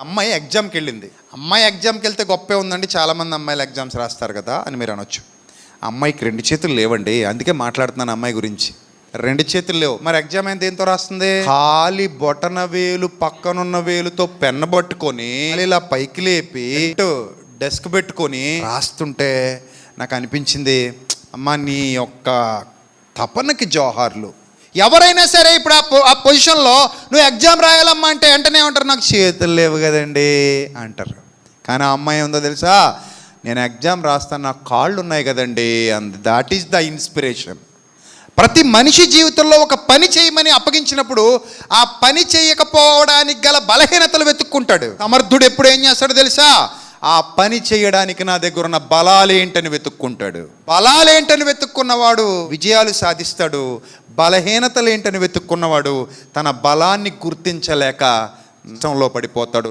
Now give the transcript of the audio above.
అమ్మాయి ఎగ్జామ్కి వెళ్ళింది. అమ్మాయి ఎగ్జామ్కి వెళ్తే గొప్పే ఉందండి, చాలామంది అమ్మాయిలు ఎగ్జామ్స్ రాస్తారు కదా అని మీరు అనొచ్చు. అమ్మాయికి 2 చేతులు లేవండి, అందుకే మాట్లాడుతున్నాను అమ్మాయి గురించి. 2 చేతులు లేవు, మరి ఎగ్జామ్ ఏం దేంతో రాస్తుంది? ఖాళీ బొటన వేలు పక్కనున్న వేలుతో పెన్ను పట్టుకొని ఇలా పైకి లేపి డెస్క్ పెట్టుకొని రాస్తుంటే నాకు అనిపించింది, అమ్మ నీ యొక్క తపనకి జోహార్లు. ఎవరైనా సరే ఇప్పుడు ఆ పొజిషన్లో నువ్వు ఎగ్జామ్ రాయాలమ్మా అంటే వెంటనే ఏమంటారు, నాకు చేతులు లేవు కదండి అంటారు. కానీ ఆ అమ్మాయి ఉందో తెలుసా, నేను ఎగ్జామ్ రాస్తాను, నాకు కాళ్ళు ఉన్నాయి కదండి and that is the inspiration. ప్రతి మనిషి జీవితంలో ఒక పని చేయమని అప్పగించినప్పుడు ఆ పని చేయకపోవడానికి గల బలహీనతలు వెతుక్కుంటాడు. సమర్థుడు ఎప్పుడు ఏం చేస్తాడో తెలుసా, ఆ పని చేయడానికి నా దగ్గర ఉన్న బలాలేంటని వెతుక్కుంటాడు. బలాలేంటని వెతుక్కున్నవాడు విజయాలు సాధిస్తాడు. బలహీనతలేంటని వెతుక్కున్నవాడు తన బలాన్ని గుర్తించలేక నష్టంలో పడిపోతాడు.